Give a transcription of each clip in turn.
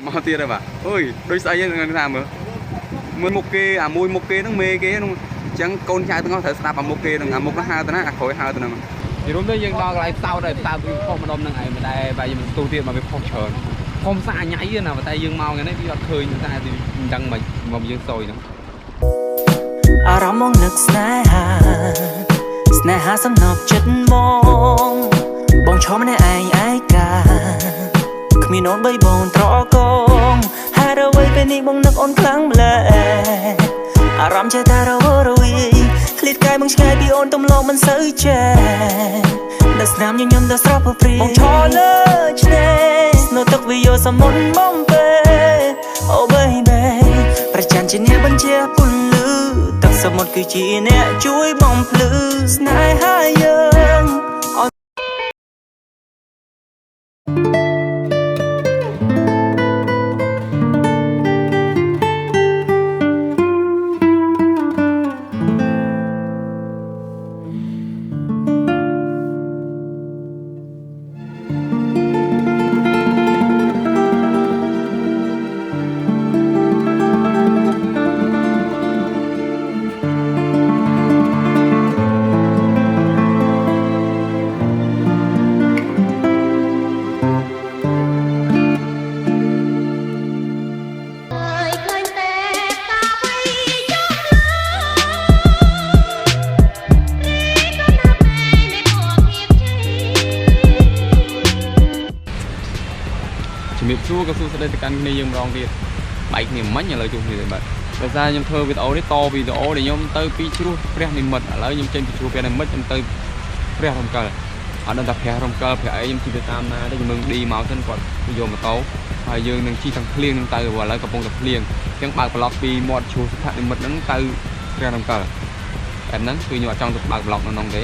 mau tiền rồi bà ôi đôi say người làm mà mười một kê à mùi một kê nó mê kê nó chẳng con trai tôi có thể start bằng một kê đừng một nó hai tôi nói khỏi hai tôi nè thì đúng đấy nhưng đo lại sau đây tao tôi không mà đom năng này mà đây bây giờ mình tu tiên mà bị không chờ không xa nhảy như nào mà tay dương mau cái đấy đi vào khơi người ta thì đăng mình dương sôi nữa អារម្មណ៍មកនឹកស្នេហាសំណប់ចិត្តមកបងឈរម្នាក់ឯងឯកាគ្មានអូនបីបងត្រកងហេតុអ្វីពេលនេះបងនឹកអូនខ្លាំងម្ល៉េះអារម្មណ៍ចេះតែរវើរវាយឃ្លាតកាយបងឆ្ងាយពីអូនទំលងមិនសូវចេះដល់ស្នាមញញឹមដល់ស្រស់ព្រព្រាបងឈរលើឆ្នេរនៅទឹកវាយោសមុទ្រមកពេលអូ baby ប្រចាំជាអ្នកបញ្ជាពន្លឺទឹកសមុទ្រគឺជាអ្នកជួយបំភ្លឺស្នេហាយើង Chú có số đây thì căn này dùng rong tiền bảy niềm mất nhà lời chung thì vậy bây giờ nhom thơ video đấy to video để nhom tới pi chú pre niềm mật ở lấy nhom trên chú pre niềm mất nhom tới pre không cờ ở đây tập pre không cờ pre ấy nhom chỉ được tam để mừng đi màu thân còn video mà tấuហើយយើងនឹងជីទាំងភ្លៀងនឹងទៅឥឡូវកំពុងតែភ្លៀងអញ្ចឹងបើកប្លុកពីមាត់ឈូសថានិមិត្តហ្នឹងទៅព្រះនំកលតែហ្នឹងគឺខ្ញុំអត់ចង់ទៅបើកប្លុកនៅក្នុងទេ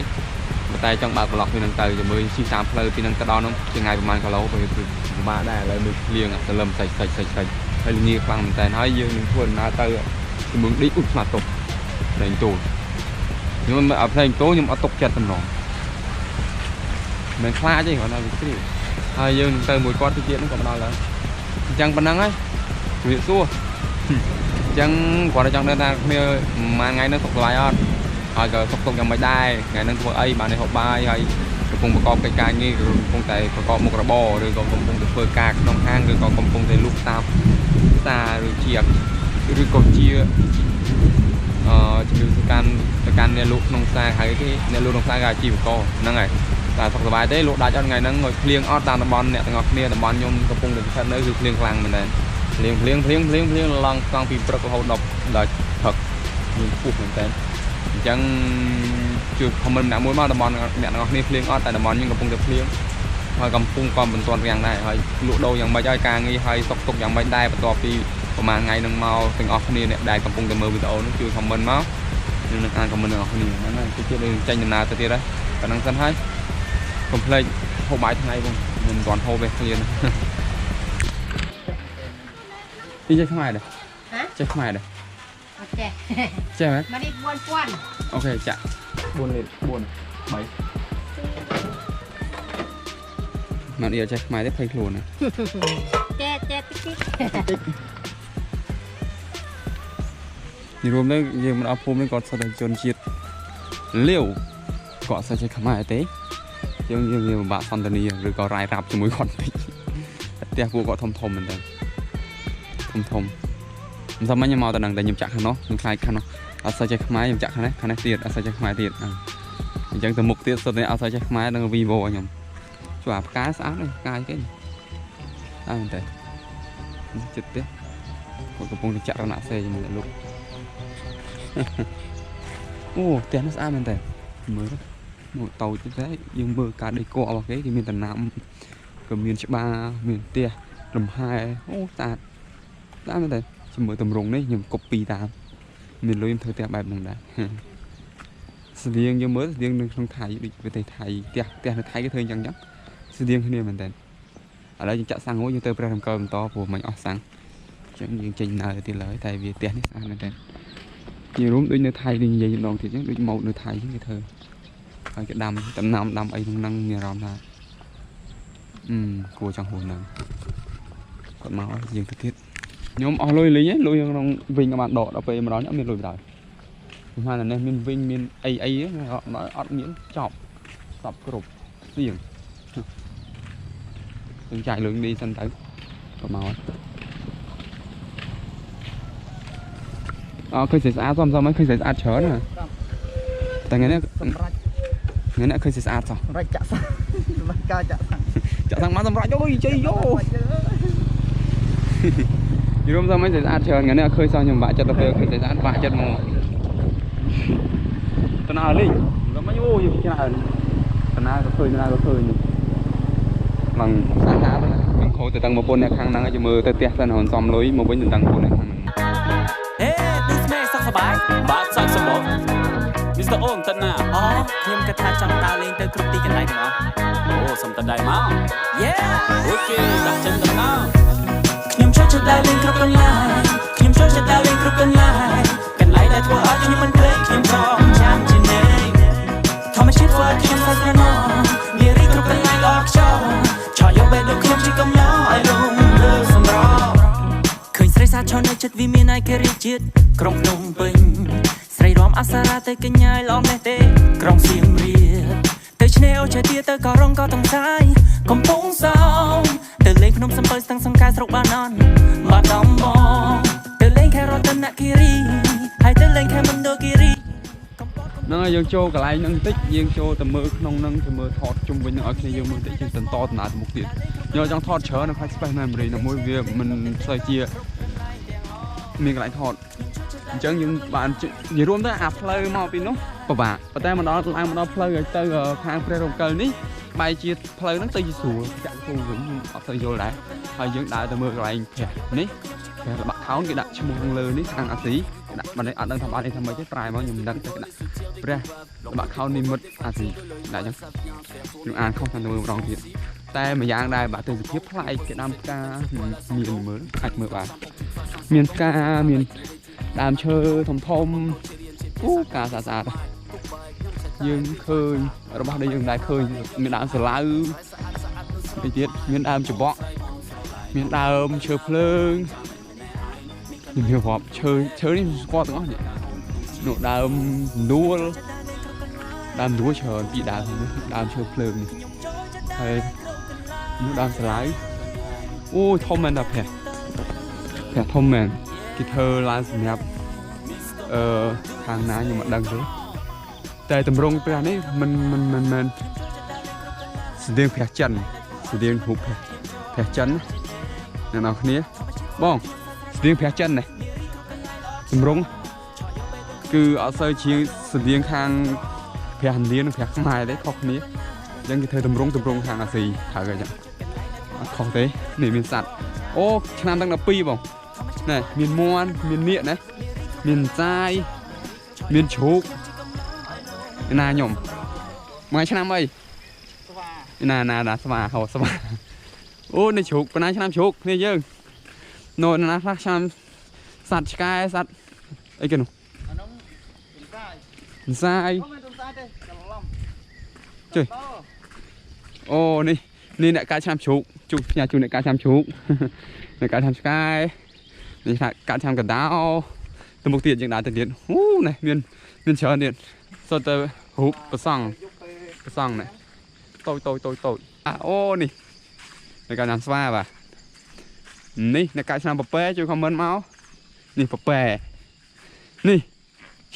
តែចង់បើកប្លុកពីហ្នឹងទៅជាមួយជីតាមផ្លូវពីហ្នឹងទៅដល់ហ្នឹងជាថ្ងៃប្រហែលគីឡូទៅពិបាកដែរឥឡូវមើលភ្លៀងសលឹមសាច់ហើយលងាខ្លាំងមែនតើហើយយើងនឹងធ្វើដំណើរទៅជំងឺឌីអ៊ុតស្មាតតុកផ្សេងតូខ្ញុំអត់ផ្សេងតូខ្ញុំអត់ទុកចិត្តតំណងមិនខ្លាចទេគាត់ថាវាគ្រីហើយយើងនឹងទៅមួយគាត់ទៅទៀតហ្នឹងក៏ដល់ហើយអញ្ចឹងប៉ុណ្ណឹងហើយជំរាបសួរអញ្ចឹងគាត់តែចង់ដឹងថាគ្នាមួយថ្ងៃហ្នឹងសុខសប្បាយអត់ហើយក៏សុខយ៉ាងមិនដែរថ្ងៃហ្នឹងធ្វើអីបានហូបបាយហើយកំពុងប្រកបកិច្ចការងារឬកំពុងតែប្រកបមុខរបរឬក៏កំពុងតែធ្វើការក្នុងហាងឬក៏កំពុងតែលក់តាមផ្សារឬជាឬក៏ជាជំនួយកាន់អ្នកលក់ក្នុងផ្សារហើយគេអ្នកលក់ក្នុងផ្សារគេអាជីវករហ្នឹងហើយតែសុខសប្បាយទេលក់ដាច់អត់ថ្ងៃហ្នឹងឲ្យភ្លៀងអត់តាមតំបន់អ្នកទាំងអស់គ្នាតំបន់ខ្ញុំកំពុងតែស្ថិតនៅគឺភ្លៀងខ្លាំងមែនតើភ្លៀងឡងកង់ពីព្រឹករហូតដល់ព្រឹកមានពុះមែនតើអញ្ចឹងជួយខមមិនអ្នកមួយមកតំបន់អ្នកទាំងអស់គ្នាភ្លៀងអត់តែតំបន់ខ្ញុំកំពុងតែភ្លៀងហើយកំពុងក៏មិនទាន់រាំងដែរហើយលក់ដូរយ៉ាងម៉េចហើយការងារហើយសុខទុក្ខយ៉ាងម៉េចដែរបន្ទាប់ពីប្រហែលថ្ងៃនឹងមកទាំងអស់គ្នាអ្នកដែលកំពុងតែមើលវីដេអូនោះជួយខមមិនមកនឹងអានខមមិនទាំងអស់គ្នាហ្នឹងហើយជួយយើងចេញដំណើរទៅទៀតហើយប៉ុណ្ណឹងសិនហើយកុំភ្លេចហូបបាយថ្ងៃបងមិនទាន់ហូបទេឃ្លានទីចេះខ្មែរដែរចេះខ្មែរដែរអត់ចេះចេះហ៎មកនេះ4000អូខេចាក់4លេខ4 3មកនេះចេះខ្មែរទេភ័យខ្លួនណាចេះតិចនេះរួមទៅយើងមិនអត់ភូមិនេះគាត់សិតតែជនជាតិលាវគាត់សិតចេះខ្មែរទេយើងពិបាកសន្តានាឬក៏រាយរាប់ជាមួយគាត់តិចផ្ទះពួកគាត់ធំមែនតើធំមិនសមខ្ញុំមកតែនឹងតែខ្ញុំចាក់ខាងនោះខ្ញុំខ្លាចខាងនោះអត់សូវចេះខ្មែរខ្ញុំចាក់ខាងនេះទៀតអត់សូវចេះខ្មែរទៀតអញ្ចឹងទៅមុខទៀតសុទ្ធតែអត់សូវចេះខ្មែរនឹង Vivo ខ្ញុំជួអាផ្កាស្អាតនេះផ្កាគេអើមែនតើចិត្តទៀតគាត់កំពុងតែចាក់រណសេជាមួយលោកអូផ្ទះនេះស្អាតមែនតើមើលមកតូចទេយើងមើលការដេកករបស់គេមានតំណាំក៏មានច្បារមានផ្ទះលំហែអូស្អាតមែនតើជាមួយតម្រងនេះខ្ញុំ copy តាមមានលុយខ្ញុំធ្វើផ្ទះបែបហ្នឹងដែរស្តៀងយើងមើលស្តៀងនៅក្នុងថៃដូចប្រទេសថៃផ្ទះនៅថៃគេធ្វើអញ្ចឹងស្តៀងគ្នាមែនតើឥឡូវយើងចាក់សាំងហូរយើងទៅព្រះរំកិលបន្តព្រោះមិនអស់សាំងអញ្ចឹងយើងចេញនៅទៀតឡើយតែវាផ្ទះនេះស្អាតមែនតើជារួមដូចនៅថៃដូចនិយាយម្ដងទៀតអញ្ចឹងដូចម៉ូដនៅថៃគេធ្វើហើយគេដាំដំណាំអីក្នុងហ្នឹងមានអារម្មណ៍ថាគួរចង់ហូរហ្នឹង còn máu riêng thực thiết nhóm ở lôi lính ấy lôi trong vinh các bạn đỏ ở về mà đó nhá miền lôi đời hai là nên miền vinh miền ấy họ nói ọt miễn chọc tập cột riêng đừng chạy lưỡng đi sân tới còn máu khơi sẽ sát xong mấy khơi sẽ sát chớ nè tại ngày này khơi sẽ sát sao chả sang má xong rạch ôi chơi vô thì hôm sau mấy sẽ sát chớ ngày này khơi sao nhưng bạn chặt tập khơi sẽ sát bạn chặt mồ tao nào đi nó mấy vô gì cái nào tao nào có khơi bằng sáng khá thôi mình khô từ tầng một bên này khang năng cho mưa tới tiệt sân hồn xóm lối một bên từ tầng một này khangสบายบาดซักสมองมิสเตอร์โอ่งตันน่ะอ๋อខ្ញុំគិតថាចង់ដើរលេងទៅគ្រប់ទីកន្លែងទាំងអស់អូសុំតដៃមកយេអូខេដាក់ចិនទៅណាខ្ញុំចូលចិត្តដើរលេងគ្រប់កន្លែងខ្ញុំចូលចិត្តដើរលេងគ្រប់កន្លែងកន្លែងដែលធ្វើឲ្យខ្ញុំមិនភ្លេចខ្ញុំចង់ចាំជានិច្ចធម្មជាតិធ្វើឲ្យខ្ញុំសោកស្រណោនារីគ្រប់កន្លែងល្អខ្យល់ឆោយកបែបដូចខ្ញុំជាកំឡោឲ្យលំលើសម្រស់ឃើញស្រីសាឈរនៅចិត្តវាមានឯករាជ្យជាតិក្រុងភ្នំពេញស្រីរំអសរាទៅកញ្ញាយឡំនេះទេក្រុងសៀមរាបទៅឆ្នេរអូចេទាទៅក៏រងក៏តង្សាយកំពង់សោមទៅលេងភ្នំសំពៅស្ទឹងសង្កែស្រុកបាណន់បាត់ដំបងទៅលេងខេត្តរតនគិរីហើយទៅលេងខេត្តមណ្ឌលគិរីហ្នឹងហើយយើងចូលកន្លែងហ្នឹងតិចយើងចូលទៅមើលក្នុងហ្នឹងទៅមើលថតជុំវិញនឹងឲ្យគ្នាយើងមើលតិចយើងទៅតដំណើរទៅមុខទៀតយើងចង់ថតច្រើននៅ Space Memory នៅមួយវាមិនស្អីជាមានកន្លែងថតអញ្ចឹងយើងបាននិយាយរួមទៅអាផ្លូវមកពីនោះពិបាកប៉ុន្តែមកដល់ឡើងមកដល់ផ្លូវទៅខាងព្រះរំកិលនេះបែរជាផ្លូវហ្នឹងទៅជាស្រួលចាក់គូវិញអត់ទៅយល់ដែរហើយយើងដើរទៅមើលកន្លែងព្រះនេះព្រះល្បាក់ខោនគេដាក់ឈ្មោះខាងលើនេះខាងអាស៊ីគេដាក់មិនអត់ដឹងថាបាននេះថាម៉េចទេប្រែមកខ្ញុំមិនដឹងទេគេដាក់ព្រះល្បាក់ខោននិមិត្តអាស៊ីដាក់អញ្ចឹងខ្ញុំអានខុសតាមមើលម្ដងទៀតតែម្យ៉ាងដែរបាទទៅសភាពប្លែកគេដាំផ្កាមានមើលអាចមើលបានមានផ្កាមានដើមឈើធំអូការស្អាតយើងឃើញរបស់ដែលយើងដែរឃើញមានដើមសាឡាវទីទៀតមានដើមច្បក់មានដើមឈើភ្លើងមានរាប់ឈើនេះស្គាល់ទាំងអស់នេះនោះដើមដួលច្រើនពីដើមឈើភ្លើងនេះហើយនោះដើមសាឡាវអូធំមែនតាព្រះធំមែនគេធ្វើឡើងសម្រាប់ខាងណាខ្ញុំមិនដឹងទេតែតម្រង់ព្រះនេះមិនស្តៀងព្រះច័ន្ទស្តៀងរូបព្រះច័ន្ទអ្នកនរគ្នាបងស្តៀងព្រះច័ន្ទនេះតម្រង់គឺអត់សូវជាស្តៀងខាងព្រះឥណ្ឌានិងព្រះខ្មែរទេខុសគ្នាអញ្ចឹងគេធ្វើតម្រង់ខាងអាស៊ីហើយអញ្ចឹងអត់ខុសទេនេះមានសត្វអូឆ្នាំទាំង12បងណែមានមន់មាននាគណាមានចាយមានជ្រូកណាខ្ញុំមួយឆ្នាំអីណាស្វាហៅស្វាអូនេះជ្រូកប៉ុណ្ណាឆ្នាំជ្រូកគ្នាយើងនៅណាខ្លះឆ្នាំសត្វឆ្កែសត្វអីគេនោះអានោះសាយជួយអូនេះអ្នកកាឆ្នាំជ្រូកជួបផ្ញើជូនអ្នកកាឆ្នាំជ្រូកអ្នកកាឆ្នាំឆ្កែនេះថាកាត់ឆ្នាំកណ្ដោទៅមុខទៀតយើងដើរទៅទៀតអូនេះមានច្រើនទៀតសុទ្ធទៅរូបប្រសង់នេះតូចអូនេះនៅកាត់ឆ្នាំស្វាបាទនេះនៅកាត់ឆ្នាំប៉ប៉ែជួយខមមិនមកនេះប៉ប៉ែនេះ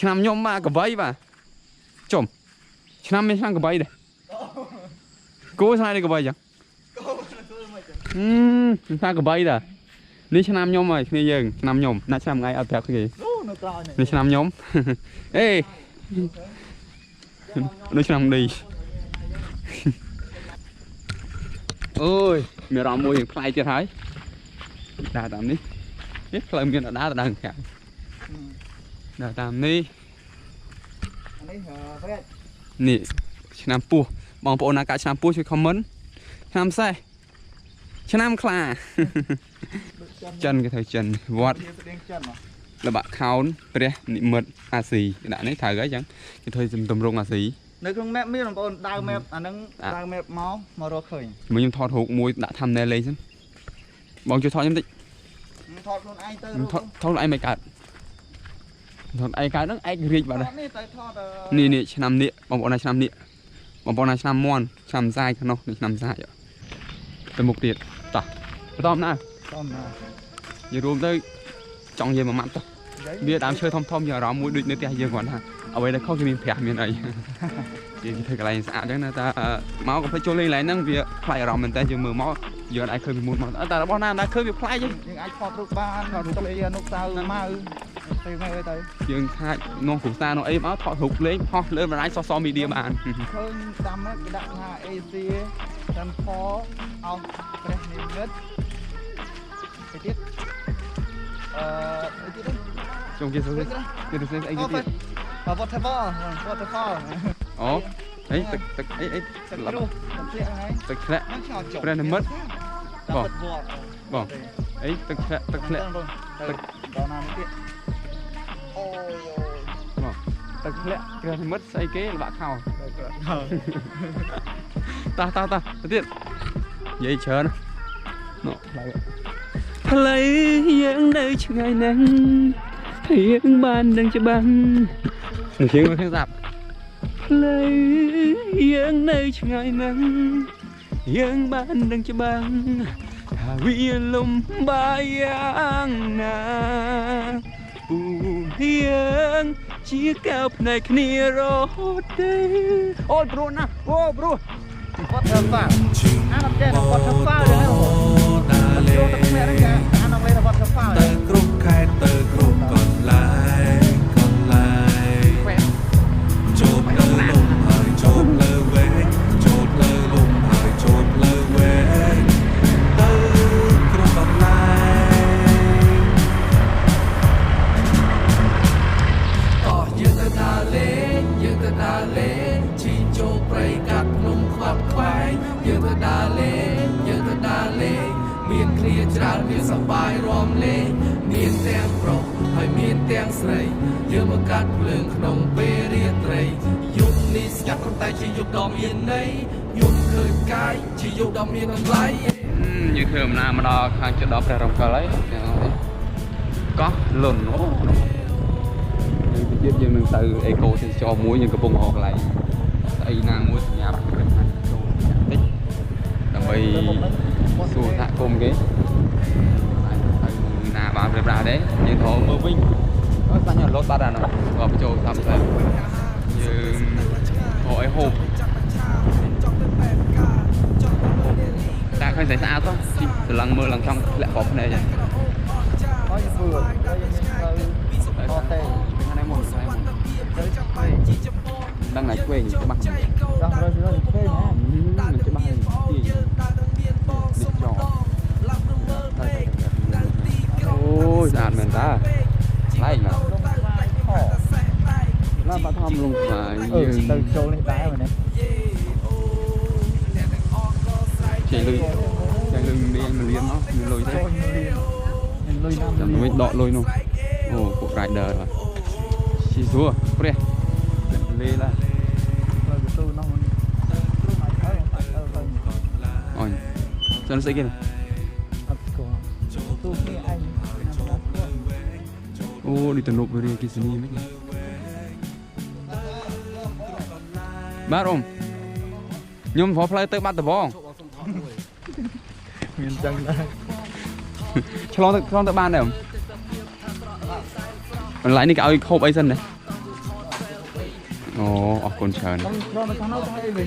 ឆ្នាំខ្ញុំបាទកបីបាទចុំឆ្នាំមានឆ្នាំកបីដែរគោស្នានេះកបីចឹងឆ្នាំកបីដែរនេះឆ្នាំខ្ញុំហើយគ្នាយើងឆ្នាំខ្ញុំណាឆ្នាំថ្ងៃអត់ប្រាប់គេនេះឆ្នាំខ្ញុំអេនេះឆ្នាំនេះអូយមានរំមួយផ្លែទៀតហើយដើរតាមនេះផ្លូវមានដើរខាងដើរតាមនេះនេះឆ្នាំពោះបងប្អូនណាកាឆ្នាំពោះជួយខមមិនឆ្នាំសេះឆ្នាំខ្លាចិនគេធ្វើចិនវត្តល្បាក់ខោនព្រះនិមិត្តអាស៊ីដាក់នេះត្រូវហើយចឹងគេធ្វើតម្រង់អាស៊ីនៅក្នុង map មានបងប្អូនដើរ map អាហ្នឹងដើរ map មករកឃើញខ្ញុំថតរូបមួយដាក់ thumbnail លេងសិន បងជួយថតខ្ញុំតិច ថតខ្លួនឯងទៅ ថតឯងមិនកើតថតឯងកើតហ្នឹងឯងរៀបបាត់ នេះទៅថត នេះឆ្នាំនេះបងប្អូនណាឆ្នាំនេះបងប្អូនណាឆ្នាំមន់ឆ្នាំសាយខាងនោះនេះឆ្នាំសាយទៅមុខទៀតតោះបន្តណា តំណា និយាយរួមទៅចង់និយាយមួយម៉ាត់ទៅវាដើមឈើធំៗយើងអារម្មណ៍មួយដូចនៅផ្ទះយើងគាត់ថាអ្វីដែលខុសគេមានប្រាក់មានអីគេធ្វើកន្លែងស្អាតអញ្ចឹងណាតែមកក៏ភ្លេចចូលលេងកន្លែងហ្នឹងវាខ្លាចអារម្មណ៍មែនតើយើងមើលមកយើងអាចឃើញពីមុនមកតែរបស់ណាដែលឃើញវាខ្លាចទេ យើងអាចថតរូបបានថតរូបលេនុកសៅម៉ៅទៅមកទៅ យើងខាច់នោះគ្រូសានោះអីមកថតរូបលេងផុសលើបណ្ដាញsocial media បាន ឃើញតាមហ្នឹងគេដាក់ថា Asia តាមផអោសព្រះនិមិត្តទៅទៀតទៅទៀត ចុងគេស្អីគេទៅស្អីអីគេទៀត waterfall អូអីទឹកអី ទឹកគ្រូទឹកធ្លាក់ហ្នឹង ទឹកធ្លាក់ព្រះនិមិត្តបងអីទឹកធ្លាក់ទឹក ដល់ណាទៀតអូយ បងទឹកធ្លាក់ព្រះនិមិត្តស្អីគេល្បាក់ខោតោះទៅទៀតនិយាយច្រើននោះផ្លូវយើងនៅឆ្ងាយណាស់យើងបាននឹងច្បាស់នឹងជាងមកខាងស្ដាប់ផ្លូវយើងនៅឆ្ងាយណាស់យើងបាននឹងច្បាស់ថាវាលំបាកយ៉ាងណាអូយើងជាកៅភ្នែកគ្នារហូតទេអូព្រោះណាអូព្រោះ waterfall អានចេះ waterfall ដែរចូលទឹកស្មែរហ្នឹងអានអង់គ្លេស waterfall ទៅគ្រប់ខេត្តទៅគ្រប់កន្លែងចូលទៅលំហើយចូលលើវែងចូលលើលំហើយចូលលើវែងទៅគ្រប់កន្លែងតោះយើងទៅដើរលេងជិះចូលព្រៃកាត់ភ្នំខ្វាត់ខ្វែងយើងទៅដើរលេងមានគ្នាច្រើនមានសប្បាយរំលេងមានទាំងប្រុសហើយមានទាំងស្រីយើងមកកាត់ភ្លើងក្នុងពេលរាត្រីយប់នេះស្ងាត់ប៉ុន្តែជាយប់ដ៏មានន័យយប់ឃើញកាយជាយប់ដ៏មានតម្លៃយើងធ្វើដំណើរមកដល់ខាងជិតដល់ព្រះរំកិលហើយកោះលុនអូយើងនឹងទៅអេកូទេសចរមួយយើងកំពុងរកកន្លែងស្អីណាមួយសម្រាប់ចូលតិចដើម្បីសួរថាគុំគេហើយណាបានប្រាប់ដែរយើងត្រូវមើលវិញអត់សាញ់រត់បាត់អានោះក៏បញ្ចូលតាមទៅយើងហៅឲ្យហូបតែឃើញស្អាតទៅស្រឡឹងមើលឡើងចង់ធ្លាក់ប្រភ្នែកហ្នឹងហើយយើងធ្វើហើយយើងទៅថតទេថ្ងៃមុនដឹងតែឆ្វេងច្បាស់ដល់rồiឆ្វេងណាច្បាស់ទីនេះចោអូយស្អាតមែនតាឡែកណាឡាបាត់ធំលងស្វាយយើង ទៅចូលនេះដែរមែនទេចេះលុយមាន1លានអស់មានលុយទេមានលុយណាស់ចាំវិញដកលុយនោះអូពួក rider បាទឈីស្រួលព្រះលេឡាទៅទៅនោះអូយសិនស្អីគេអត់ស្គាល់ទូគ្នាឯងអូនេះទំនប់វារាគិសនីមិនបាទអ៊ំខ្ញុំប្រផ្លូវទៅបាត់ដំបងមានចឹងដែរឆ្លងទៅបានដែរអ៊ំបន្លែនេះគេឲ្យខូបអីសិនដែរអូអរគុណច្រើនខ្ញុំឆ្លងទៅខាងនោះទៅអីវិញ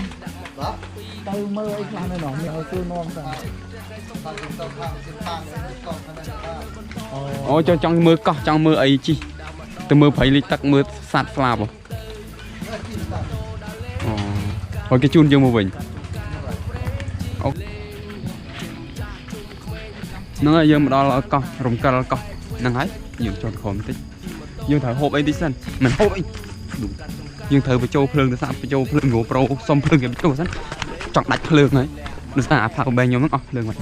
ទៅមើលអីខ្លះនៅនោះមានឲ្យជួយនាំទៅអូចង់មើលកោះចង់មើលអីជីទៅមើលព្រៃលិចទឹកមើលសត្វស្លាបអូហើយគេជូនយើងមកវិញអូហ្នឹងហើយយើងមកដល់កោះរំកិលកោះហ្នឹងហើយយើងចុះក្រោមបន្តិចយើងត្រូវហូបអីតិចសិនមិនហូបអីយើងត្រូវបញ្ចូលភ្លើងទៅសាប់បញ្ចូលភ្លើង GoPro សុំភ្លើងគេបញ្ចូលសិនចង់ដាច់ភ្លើងហើយនៅស្ថានអាផាក់បែងខ្ញុំហ្នឹងអស់ភ្លើងហើយ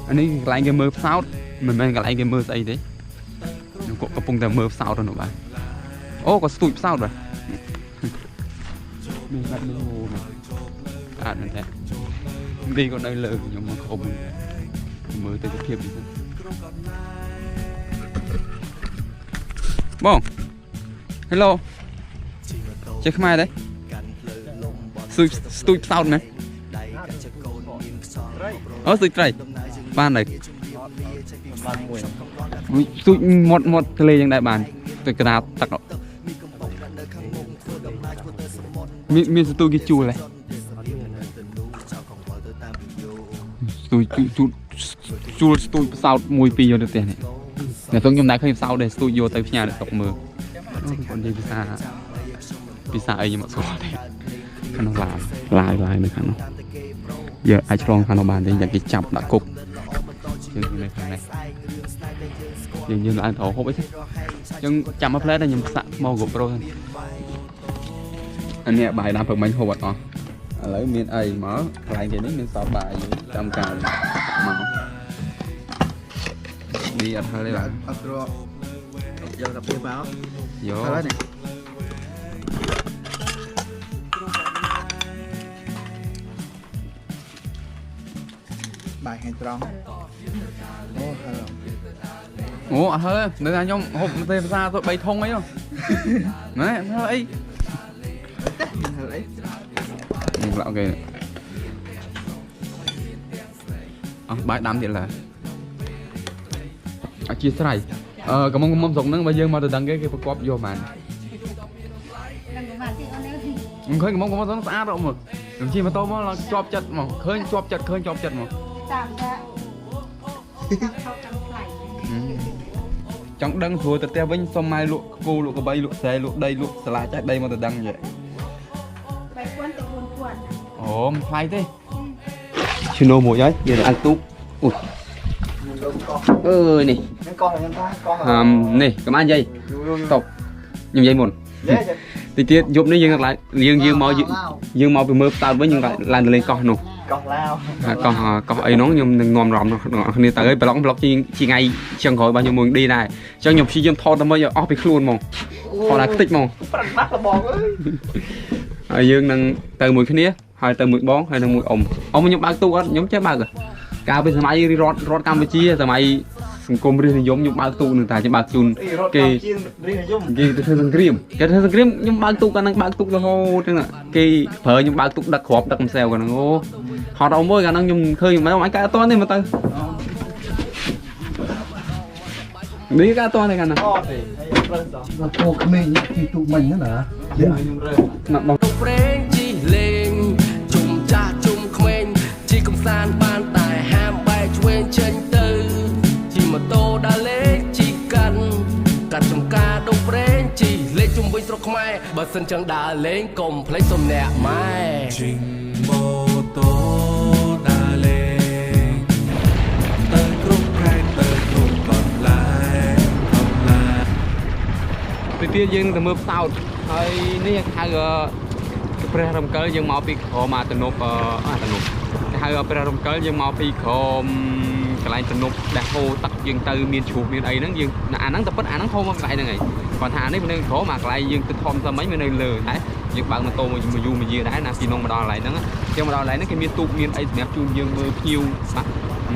អានេះកន្លែងគេមើលផ្សោតមិនមែនកន្លែងគេមើលស្អីទេខ្ញុំក៏កំពុងតែមើលផ្សោតទៅនោះបាទអូក៏ស្ទូចផ្សោតបាទមានបាត់មើលអូស្អាតមែនទេនេះក៏នៅលើខ្ញុំមកគ្រប់ mới tới tiếp đi bông hello chơi không ai đấy tôi sao này tôi trời ban này tôi một cái lêยังđại bàn tôiกระดาษตักมีสตูกี่จูเลยจูสตูสาวมวยปีอยู่เดียวเนี่ยเนี่ยต้องยมได้เคยสาวเลยสตูโยเตยพี่ยาเด็กตกมือคนดีพิซซ่าไอ้ยังมาสวดขนมลายนะครับเนาะเยอะไอชลองขนมบานเลยอยากกินจับดักกุกยังอยู่ในข้างในยังอันโถหกไปสิยังจำมาเพลสได้ยังสะมองกับโปรอันเนี้ยใบดำเพิ่งมันหัวต่อแล้วมีไอ้หมอลายแค่นี้มีสอบใบอยู่จำการหมอดีอัดอะไรบ้างอัดรอเยอะกับเยอะบ้างเยอะอะไรเนี่ยใบให้ตรองโอ้เฮ้ยเดี๋ยวnhom hộpเตะra tôi bay thông ấy không đấy hơi mình lạo kìa bãi đám thì là chia sẻ cảm ơn mong dùng nó bây giờ mà từ đằng cái cọp vô màn khơi cảm ơn nó xa đâu mà đừng chi mà tôi mà chọp chặt mà khơi chọp chặt mà chẳng đăng thua từ teo vinh xong mai lụa cô lụa cái bay lụa xe lụa đây lụa xà la chạy đây mà từ đăng vậy ồ phai thế chino một giấy giờ ăn túp ui ơi nè nè cảm ơn dây tộc nhưng dây một thì tiết giúp nó dừng lại dương mau bị mơ tao với nhưng lại làm lên con nụ con ấy nó nhưng ngon rộng nên tới blog chi ngay chân khỏi bao nhiêu muốn đi này cho nhục si dương thon tao bây giờ off bị luôn mong họ là tích mong dương năng từ mùi cái hai từ mùi bón hay là mùi ông nhục bác tu á nhóm chế bác rồi cao bên máy đi rót Campuchia từ máy cùng riêng giống nhục bác tu người ta cho bác chun cái thân cream nhưng bác tu cái bác tu cái hô thế cái phở nhưng bác tu đặt hộp đặt xèo cái nó họ đâu mới cái năng nhung khơi mà mấy cái to này mà ta đi cái to này cái nào cô cái mình thì tụi mình nữa nè mặt bằng chi lên chùm cha chùm khen chi công san ban tài ham bay chuyên chân tư chi mà tô đã lấy chi cần cả trong ca đông friend chi lên chung với sọc mai bờ sân chẳng đã lên cùng lấy xôm nẹt mai trình mô tô đã lên tới group hai tới group còn lại từ tiên dương từ mưa sauហើយនេះហៅព្រះរំកិលយើងមកពីក្រមទំនប់ហៅព្រះរំកិលយើងមកពីក្រមកន្លែងទំនប់ដែលហូរទឹកយើងទៅមានជ្រូកមានអីហ្នឹងយើងអាហ្នឹងតែពិតអាហ្នឹងហូរមកកន្លែងហ្នឹងហើយគាត់ថានេះនៅក្រមកកន្លែងយើងទៅធំទៅមិញមាននៅលើតែយើងបើកម៉ូតូមកយូរមកយាដែរណាពីនងមកដល់កន្លែងហ្នឹងយើងមកដល់កន្លែងហ្នឹងគេមានទូកមានអីសម្រាប់ជូនយើងមើលភ្ញៀវ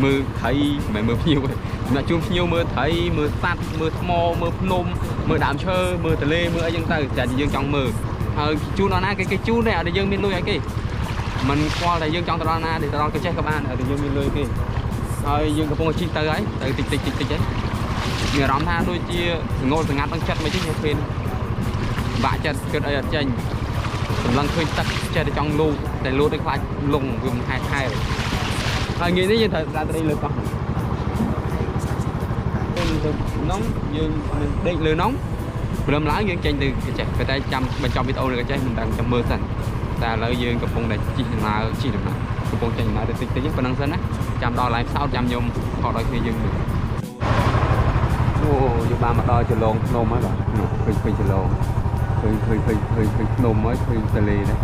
មើលថៃមិនមើលភ្ញៀវទេសម្រាប់ជូនភ្ញៀវមើលថៃមើលសត្វមើលថ្មមើលភ្នំមើលដើមឈើមើលទន្លេមើលអីចឹងទៅតែយើងចង់មើលហើយជូនដល់ណាគេជូនដែរឲ្យយើងមានលុយឲ្យគេមិនខ្វល់តែយើងចង់ទៅដល់ណាទៅដល់គេចេះក៏បានឲ្យយើងមានលុយគេហើយយើងកំពុងជិះទៅហើយទៅតិចហើយមានអារម្មណ៍ថាដូចជាងល់ស្ងាត់នឹងចិត្តមិនចេះពេលបាក់ចិត្តគិតអីអត់ចេញសម្លឹងឃើញទឹកចេះតែចង់លូតតែលូតឲ្យខ្លាចលងវាមិនខែហើយងាយនេះយើងត្រូវដាក់ត្រីលើកោះនងយើងដេកលើនងព្រមឡើងយើងចេញទៅកញ្ចេះតែចាំបញ្ចប់វីដេអូនៅកញ្ចេះមិនដឹងចាំមើលសិនតែឥឡូវយើងកំពុងតែជិះដំណើរកំពុងចេញដំណើរតិចប៉ុណ្ណឹងសិនណាចាំដល់ឡើងផ្សោតចាំខ្ញុំថតឲ្យគ្នាយើងមើលអូយើងបានមកដល់ចលងភ្នំហើយបាទឃើញចលងឃើញភ្នំហើយឃើញទន្លេដែរ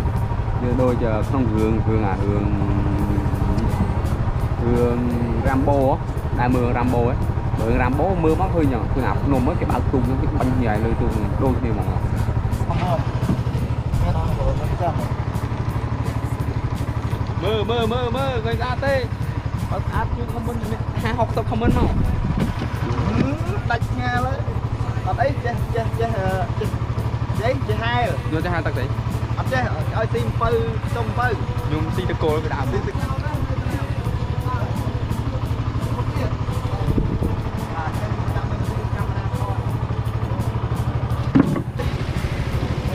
វាដូចក្នុងរឿងរ៉ាំបូដែលមើលរ៉ាំបូហ្នឹងមើលរ៉ាំបូមើលមកឃើញអាភ្នំហ្នឹងគេបើកទូកហ្នឹងគេបាញ់ញ៉ៃលើទូកដូចគ្នាហ្មងមើលឃើញស្អាតទេ បើស្អាតគឺខមមិន50-60ខមមិនមក ដាច់ឆ្ងាលហើយអត់អីចេះចេះហែល យកទៅហៅទឹកស្អី អត់ចេះឲ្យទីអំពៅខ្ទង់អំពៅ ខ្ញុំស៊ីតកូលវាដើមពី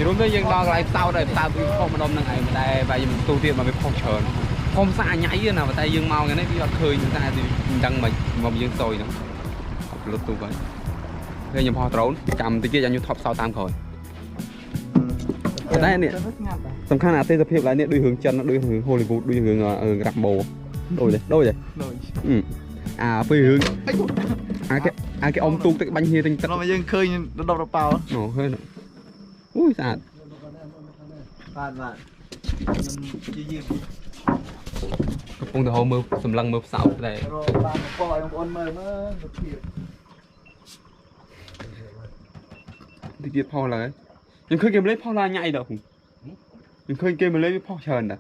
រួមទៅយើងដល់កន្លែងផ្សោតហើយផ្សោតវាខុសម្ដុំនឹងឯងតែបែរយើងទូទៀតមកវាខុសច្រើនខំសាញ៉ៃណាតែយើងមកថ្ងៃនេះវាអត់ឃើញតែមិនដឹងមិនមកយើងសយហ្នឹងអត់លុតទូទៅឃើញខ្ញុំផុសដ្រូនចាំតិចទៀតខ្ញុំថប់ផ្សោតតាមក្រោយតែនេះសំខាន់អាទេសភាពឡើយនេះដូចរឿងចិនដូចរឿង Hollywood ដូចរឿងរ៉ាំបូដូចអាពេលរឿងអាគេអមទូកទឹកបាញ់ហៀទិញទឹក ដល់មកយើងឃើញដុបប៉ោ អូឃើញអូយស្អាត បាទជាយឺត កំពុងទៅហៅមើលសម្លឹងមើលផ្សោតដែរ រកបានបងប្អូនមើលទៅភាព តិចទៀតផុសឡើយខ្ញុំឃើញគេម្លេះផុសឡាញ៉ៃដល់ខ្ញុំឃើញគេម្លេះវាផុសច្រើនដែរ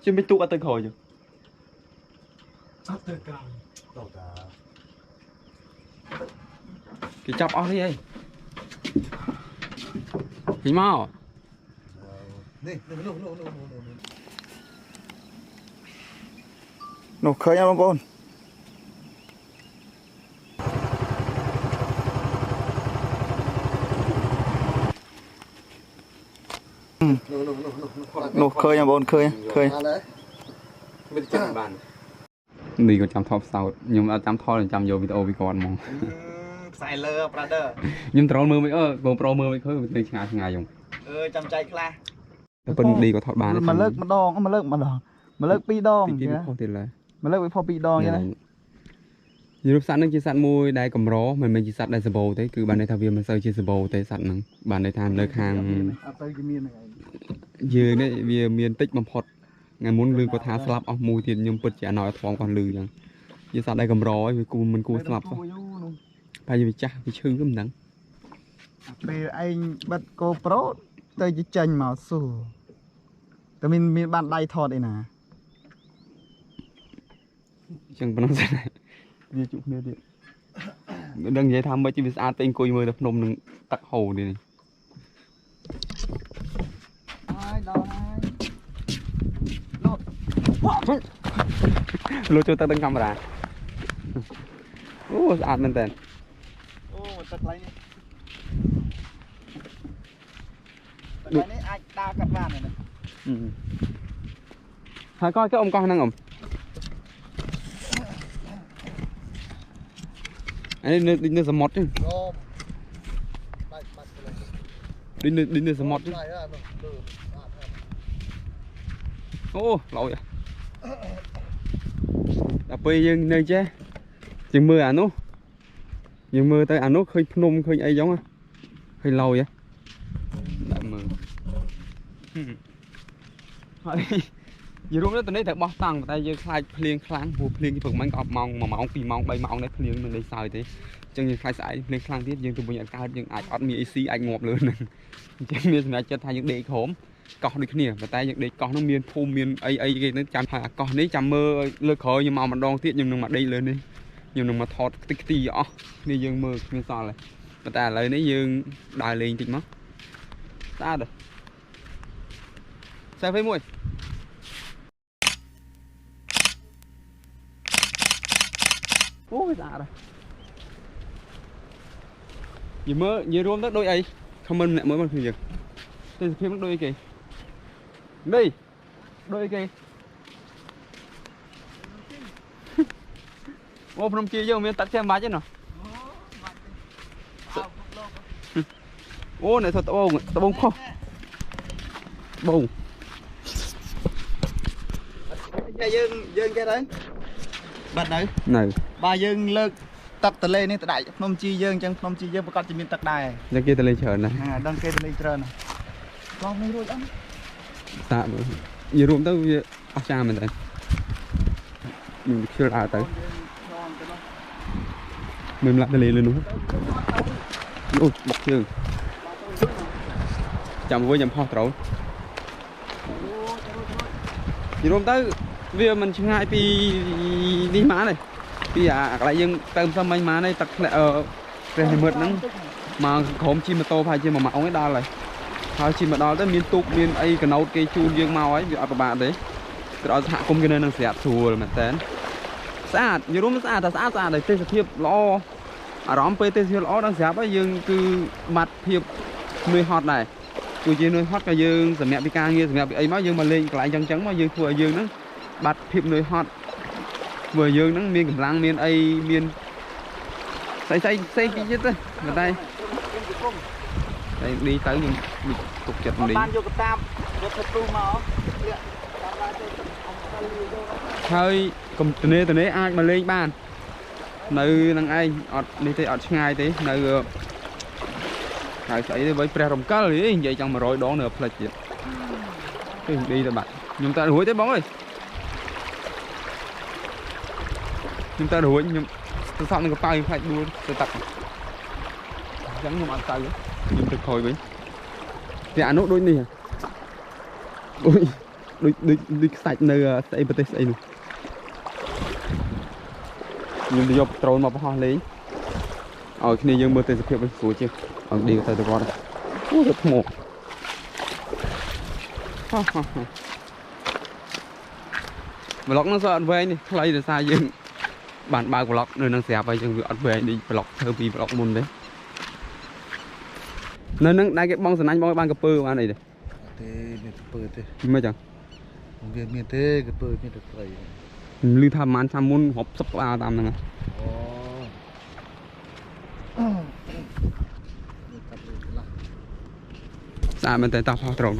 ជិះមិនទូកអត់ទៅក្រោយ អត់ទៅក្រោយតោះតា គេចាប់អស់នេះហីហីមក នេះនោះឃើញអត់បងប្អូន នោះឃើញបងប្អូនឃើញ មិនចាំបាននេះក៏ចាំថតផ្សោតខ្ញុំអត់ចាំថតចាំយកវីដេអូពីគាត់ហ្មង ខ្សែលើ brother ខ្ញុំដ្រូនមើលមិនGoPro មើលមិនឃើញវាឆ្ងាយខ្ញុំ ចាំចៃខ្លះ តែប៉ុនឌីក៏ថតបាន មកលើកម្ដងមកលើពីរដង ទីផុសទៀតឡើយ មកលើវាផុសពីរដងចឹងណា យរូបសត្វនឹងជាសត្វមួយដែលកម្រមិនមែនជាសត្វដែលសបោទេគឺបានន័យថាវាមិនសូវជាសបោទេសត្វហ្នឹងបានន័យថានៅខាង អត់ទៅគេមានហ្នឹងឯង យើងនេះវាមានតិចបំផុតថ្ងៃមុនឮគាត់ថាស្លាប់អស់មួយទៀតខ្ញុំពិតជាអណោយថ្មគាត់ឮចឹងជាសត្វដែលកម្រហើយវាគូមិនគួរស្លាប់សោះតែវាចាស់វាឈឺមិនដឹង ពេលឯងបិទ GoPro ទៅជាចេញមកសួរតែមានបានដៃថតអីណា ចឹងប៉ុណ្ណឹងសិនវាជួបគ្នាទៀតមិនដឹងនិយាយថាមិនជិះវាស្អាតទៅអង្គុយមើលតែភ្នំនឹងទឹកហូរនេះ ហើយដល់ហើយ លុយចូលទឹកកាមេរ៉ាអូស្អាតមែនតើ អូទឹកឡើងនេះនេះអាចដើរកាត់បានទេ ហើយក៏គេអ៊ំកោះហ្នឹងអ៊ំនេះនៅសមុទ្រទេ ដូចនៅសមុទ្រទេអូឡយដល់ពេលយើងនៅចេះជាងមើលអានោះយើងមើលទៅអានោះឃើញភ្នំឃើញអីចឹងឃើញឡយដាក់មើលហើយយីរួមទៅនេះតែបោះតង់តែយើងខ្លាចភ្លៀងខ្លាំងព្រោះភ្លៀងព្រឹកមិញក៏ម៉ោង1ម៉ោង2ម៉ោង3ម៉ោងនេះភ្លៀងនៅលេខសើយទេអញ្ចឹងយើងខ្លាចស្អែកភ្លៀងខ្លាំងទៀតយើងទៅវិញអត់កើតយើងអាចអត់មាន AC អាចងាប់លើហ្នឹងអញ្ចឹងមានសម្រាប់ចិត្តថាយើងដេកក្រោមកោះដូចគ្នាតែយើងដេកកោះនោះមានភូមិមានអីគេនឹងចាំថាកោះនេះចាំមើលលើក្រោយខ្ញុំមកម្ដងទៀតខ្ញុំនឹងមកដេកលើនេះខ្ញុំនឹងមកថតខ្ទេចអស់គ្នាយើងមើលគ្មានសល់ហើយតែឥឡូវនេះយើងដើរលេងតិចមកស្អាតទេសាហ្វេមួយអូស្អាតហើយយីមើលយីរួមទៅដូចអីខមមិនម្នាក់មើលមកគឺយើងតែសភាពនឹងដូចអីគេនេះដូចអីគេអូភ្នំជីយើងមានទឹកចេះមិនបាច់ទេណោះអូនេះទៅត្បូងខុសត្បូង យើងចេះទៅបាត់នៅបើយើងលើកទឹកទលេនេះទៅដាក់ភ្នំជីយើងអញ្ចឹងភ្នំជីយើងប្រកាសជាមានទឹកដែរ យ៉ាងគេទៅលេងច្រើនណាស់ ដឹងគេទៅលេងច្រើនណាស់ឡងនេះរួចអត់ តាយីរួមទៅវាអស្ចារ្យមែនតើខ្ញុំខ្ជិលដើរទៅមិនម្លាក់ទៅលេងលើនោះអូបុកជើងចាំវិញខ្ញុំផុសត្រូវយីរួមទៅ vì mình chưa ngay đi má này vì lại dương tôm xăm anh má này tật lại rồi mượt nó mà khóm chim mà to phải chim mà mạo ấy đo rồi thôi chim mà đo tới miền túc miền ấy cái nấu cây chun dương màu ấy việc các bạn đấy cái đó hạ công cái này nó sẽ xùa mà tên sát như đúng sát là sát để tê thiệp lo rõm pt thiệp lo đang xếp ấy dương cứ mặt thiệp nuôi hot này tôi chỉ nuôi hot cái dương giờ mẹ bị ca nghe mẹ bị ấy máu dương mà lên lại trắng trắng mà dương vừa dương nó bật thiệp nuôi hot vừa dương nó miên cầm lăng miên ấy miên xây cái chết đấy người đây đi tới nhưng bị cục chật đi hơi cầm từ nế ai mà lên bàn nơi năng ai đi tới ở ngay tí nơi phải xảy với pre rồng cá lý vậy trong mà rồi đó nữa là chuyện đi là bạn nhưng ta đuổi tới bóng rồi nhưng ta đuổi nhưng tôi xong cái tay phải đuổi tôi tập chẳng nhưng mà ăn tay nhưng thực hồi với thì ăn nốt đôi nè đôi sạch nơi xây bê xây luôn nhưng đi vô trốn mà họ lấy ở khi này dương mơ tới sự với số chứ ở đi tới được rồi rất mồ vlog nó sợ về này lấy được sai dương bạn ba vlog nơi đang xẹp vậy dương về đi vlog thơ vì vlog môn đấy nên nâng đây cái bong sần anh bong ban cà pơ mà này đây mấy chẳng miền thế cái bơi miền được vậy lưu tham man tham môn hộp sắp vào tam này sao mình tới tao patron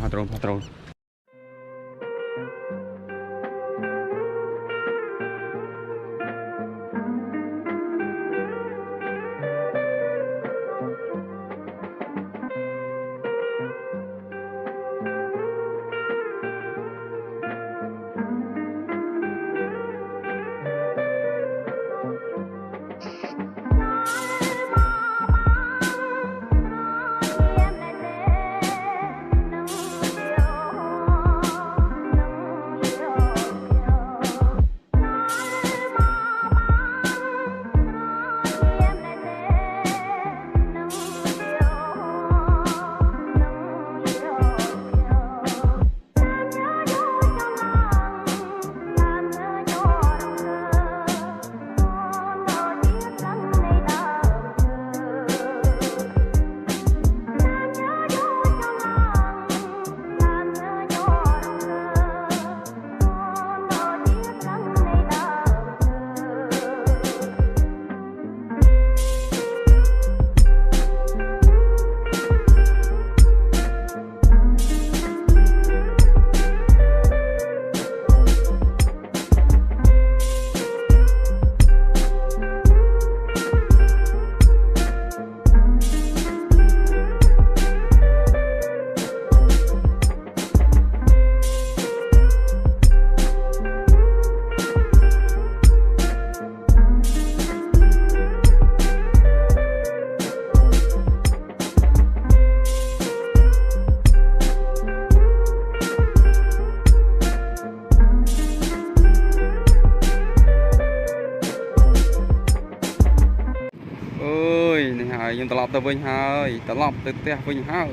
nhưng tao lọp tao vinh hơi tao lọp tao tao vinh hơi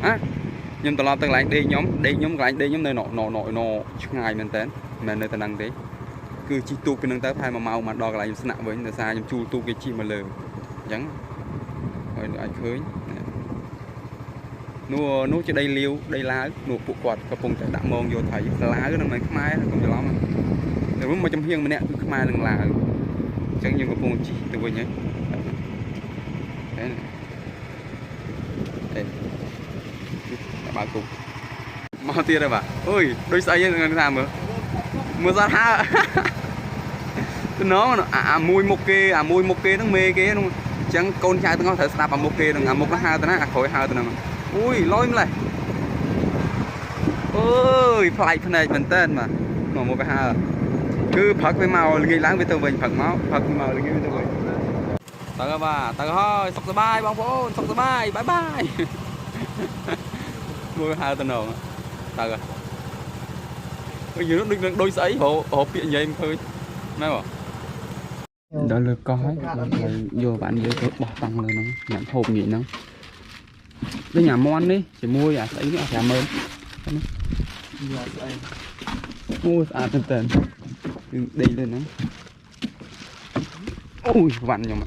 á nhưng tao lọp tao lại đi nhóm nơi nọ ngày mình tên mà nơi tao đang đấy cứ chi tu cái nâng tới hai mà màu mà đo lại sạ với người xa nhưng chu tu cái chi mà lờ chẳng rồi anh khơi nô cho đây liêu đây lá nụ phụ quạt và cùng đã mong vô thấy lá cái này mai không cho lắm rồi mà trong hiên mà nè cứ mai đừng là chẳng như có cùng chi từ với nhé đấy này bà cùng mau tiền rồi bà ôi đôi say như người làm mưa ra ha nó mùi một kê nó mê kia luôn chẳng con trai tôi có thể stop một kê đừng một cái hai tôi nói khỏi hai tôi nào ui lôi lại ôi phải phần này mình tên mà một cái hai cứ phật với màu ghi láng với tôi mình phật máu phật với màu ghi với tôi mình tao bà tao thôi sọc bye bong phố sọc bye bye mua hai tên nào tao rồi bây giờ nó đôi sấy họ bị vậy em khơi mấy bảo đó là có vô bạn vô cái bỏ tăng lên nó nhận hộp nhỉ nó cái nhà mon đi chỉ mua à sấy nữa nhà mơn mua à tên đi lên nó ui vặn nhau mà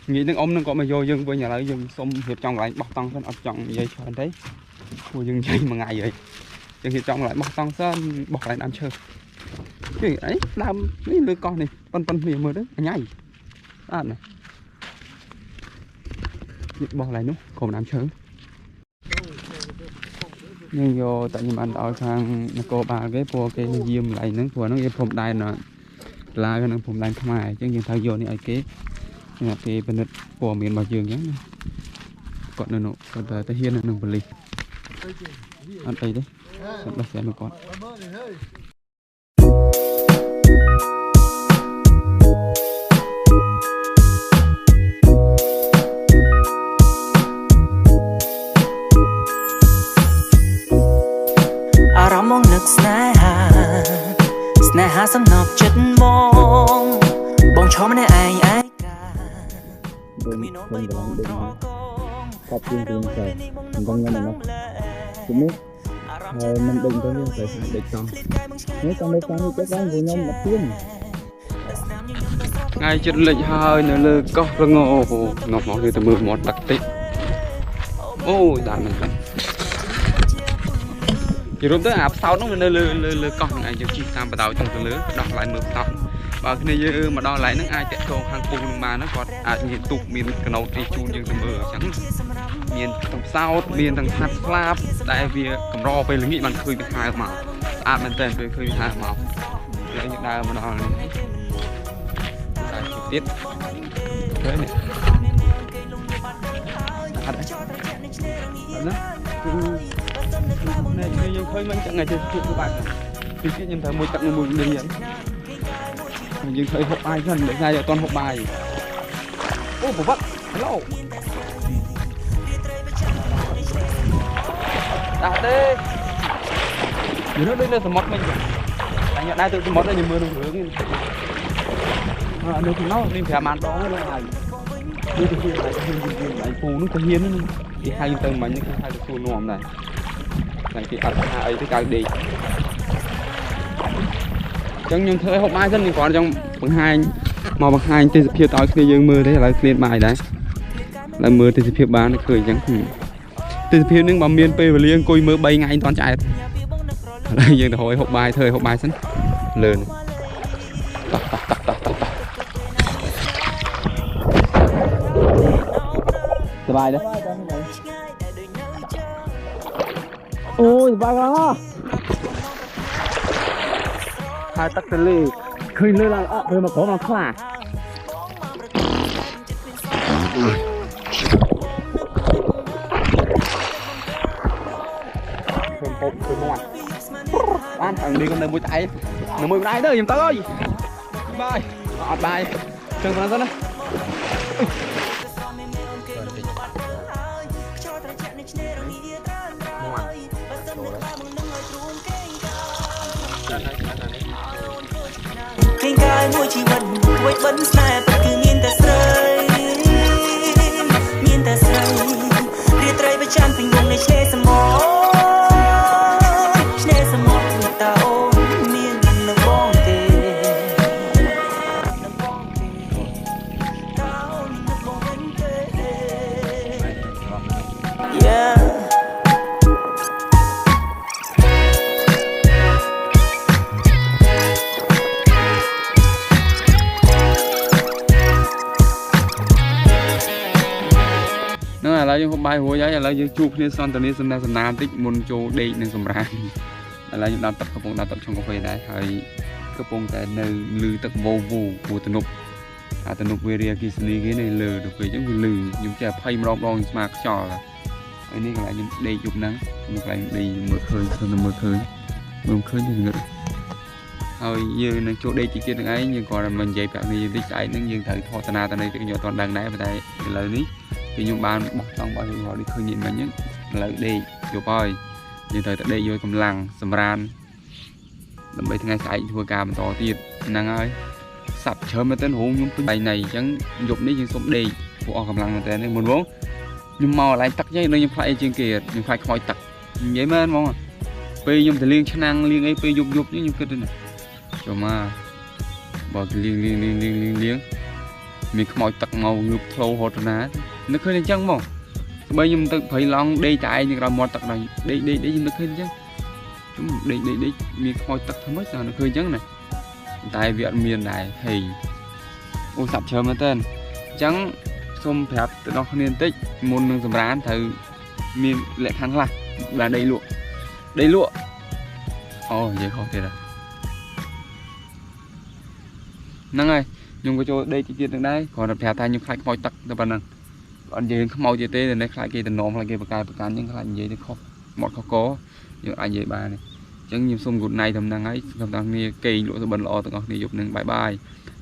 nghĩ đến ông nó có mà vô dân với nhà lại dân xong hiệp trong lại bọc tăng ở trong dây cho anh thấy của dân dây mà ngày vậy dân hiệp trong lại bọc tăng sơn bọc lại ăn chơi cái ấy làm cái lưỡi con này phân miệng mưa đấy nhảy ăn này bọc lại nữa còn làm chơi nhưng vô tại vì bạn tạo sang cô bà cái po cái diêm lại nó của nó cái phòng đài nó là cái nó phòng đài không ai chứ nhưng thay vô này cái cái bên của miền Bảo Dương nhé còn nó còn tới hiên là nông bali ăn tay đấy bắt xe mà con mong nực sneha sắm nộp chất mong bông chó này ai cả mi nón bay bông trò con cọp riêng riêng trời mình không nghe nó chúng biết mình đừng có những phải để trong nếu trong đây con chết con của nhau một tiếng ngay chân lệnh hơi nữa lơ có răng ngô ngọc ngọc thì từ mưa một đặc tị ô đàn mình chỉ lúc tới áp sau nó mình lơ con này chỉ tam bắt đầu trong từ lứa đọc lại mưa sau và khi này mà đo lại nó ai chạy con hàng cùng mà nó còn nhìn tục miền cái nấu đi chun nhưng từ mưa trắng miền thằng sau miền thằng hạt flap tại vì cầm ro về là nghĩ bạn khơi bị hai màu mình tên về khơi bị hai màu để những đài mà đo này trực tiếp thế này này nhưng khơi mình chẳng ngày chơi chuyện các bạn thì cái nhìn thấy mùi tận mùi đi vậy nhưng thấy hộp bài gần để ra cho toàn hộp bài ô bộ vắt hello đã thế giờ nó đây là tầm mót mình anh nhận đây tôi mót là nhiều mưa đông hướng được thì nó nên phải màn đó nó này đi từ khi anh phù nó có hiến thì hai tầng mà những cái hai cái phù nòm này này thì ăn ấy thì càng đi chẳng nhưng thấy hộp mai rất là còn trong bằng hai màu bằng hai thì phía tới khi dương mưa đấy là lên bài đấy là mưa thì phía bán nó cười chẳng từ phía nước bằng miền p và liên coi mưa bay ngay toàn chạy đây dương hồi hộp bài thời hộp bài sẵn lớn sờ bài đấy ôi bài đó hai tắc tê lê khơi lê là rồi mà có mà khỏa khơi hộp khơi mòn ăn thằng đi con nơi mũi tay nó mũi tay đấy giùm tao ơi bye bye chơi con nó đấy Kinh cai môi chỉ vẫn quay vẫn snap cứ nhìn ta sơi đi trai với chan bình bông này che sầm mó người ta ôm miên nó bong tê yeah là những bài hối giá là những chụp nên son từ này xem na tích môn châu đây nên xem ra là những đàn tập các phong đàn tập trong cà phê đấy hay các phong tại nơi lư tập vô vụ của tận nục về đây kia sinh cái này lừa được về giống như lừa những trẻ phay rong mà trò là cái này lại những đây chụp nắng một lại đi mở khơi xong mở khơi như nữa thôi như là chỗ đây chỉ kia được ấy nhưng còn là mình dạy bạn thì đi chạy những những thời thọ tana tại đây tự nhỏ toàn đằng đấy và đây là lý thì những bạn bọc trong bao nhiêu họ đi khơi nhìn mà nhé lại đi chụp ơi យើងត្រូវតែដេកយកកម្លាំងសម្រានដើម្បីថ្ងៃស្អែកធ្វើការបន្តទៀតហ្នឹងហើយសាប់ច្រើនមែនទែនហូងខ្ញុំពេញថ្ងៃអញ្ចឹងយប់នេះយើងសុំដេកពួកអស់កម្លាំងមែនទែនមុនហ្មងខ្ញុំមកកន្លែងទឹកចេះខ្ញុំខ្លាចអីជាងគេខ្ញុំខ្លាចខ្មោចទឹកនិយាយមែនហ្មងពេលខ្ញុំទៅលាងឆ្នាំងលាងអីពេលយប់ខ្ញុំគិតទៅចូលមកបើលាងមានខ្មោចទឹកមកងើបធ្លោហត់ណានឹកឃើញអញ្ចឹងហ្មងបើខ្ញុំទៅព្រៃឡង់ដេកតែឯងនៅក្រោមមាត់ទឹកដៃដេកខ្ញុំនឹកឃើញអញ្ចឹងខ្ញុំដេកមានខ្មោចទឹកធ្វើម៉េចតែនឹកឃើញអញ្ចឹងណាតែវាអត់មានដែរហេអូសាប់ច្រើនមែនតើអញ្ចឹងសូមប្រាប់ទៅដល់គ្នាបន្តិចមុននឹងសម្រានត្រូវមានលក្ខខណ្ឌខ្លះបានដីលក់អូនិយាយខុសទៀតហ្នឹងហើយខ្ញុំក៏ចូលដេកទៀតនឹងដែរគ្រាន់តែប្រាប់ថាខ្ញុំខ្លាចខ្មោចទឹកតែប៉ុណ្្នឹងអត់យើងខ្មោចទៀតទេតែខ្លាចគេតំណមខ្លាចគេបកកាយប្រកាន់យើងខ្លាចនិយាយទៅខុសមកខុសកយើងអាចនិយាយបានទេអញ្ចឹងខ្ញុំសូម good night ត្រឹមហ្នឹងហើយសូមទាំងគ្នាគេងលក់សុបិនល្អទាំងអស់គ្នាយប់ហ្នឹងបាយបាយ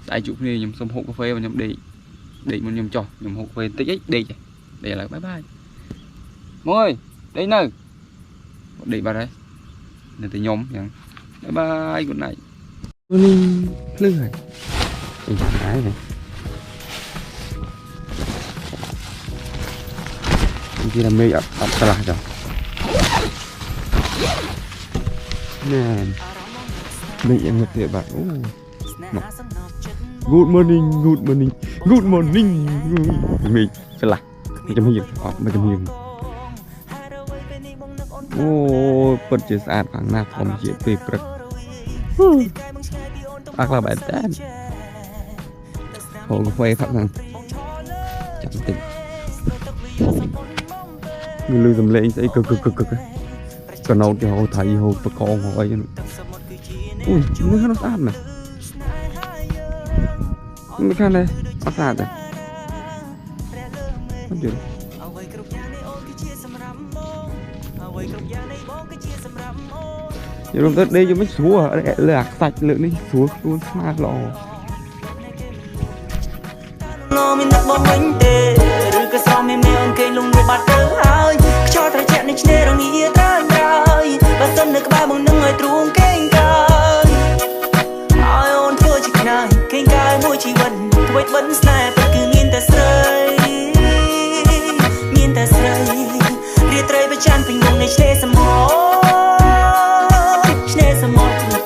ស្អែកជួបគ្នាខ្ញុំសូមហូបកាហ្វេមកខ្ញុំដេកមុនខ្ញុំចុះខ្ញុំហូបកាហ្វេបន្តិចដេកឥឡូវបាយបាយមកអើយដេកនៅដេកបាត់ហើយនៅតែខ្ញុំអញ្ចឹងបាយបាយ good night នេះភ្លឺហើយអីដែរនេះទីណាមេអត់ឆ្លាស់ចុះណែមេយ៉ាងនេះទៀតបាទអូ Good morning មេឆ្លាស់មិនចាំហៀងអត់មិនចាំហៀងអូពិតជាស្អាតខ្លាំងណាស់ធម្មជាតិពេលព្រឹកអត់ក្លាបែបតែហូបកាហ្វេផឹកហ្នឹងចាំតិចមានលឺសំឡេងស្អីកឹកកណោតគេហៅថៃហៅបកងហៅអីហ្នឹងអូនេះnóស្អាតណាស់មិនខានទេអត់ស្អាតទេអត់យល់យល់ទៅដេកយកមិនស្រួលលើអាខ្សាច់លើនេះស្រួលខ្លួនស្មារល្អមានទឹកបងវិញទេឬក៏ស្រោមមានមេអង្គគេលងបាត់ទៅហើយខ្យល់ត្រជាក់នឹងឆ្នេររងាត្រើយបើសិននៅក្បែរមកនឹងឲ្យទ្រូងគេងកាយឲ្យអូនធ្វើជាខ្នាយគេងកាយមួយជីវិតធ្វើបិណ្ឌស្នេហ៍គឺមានតែស្រីរាត្រីប្រច័នពេញវងនៃឆ្នេរសមុទ្រ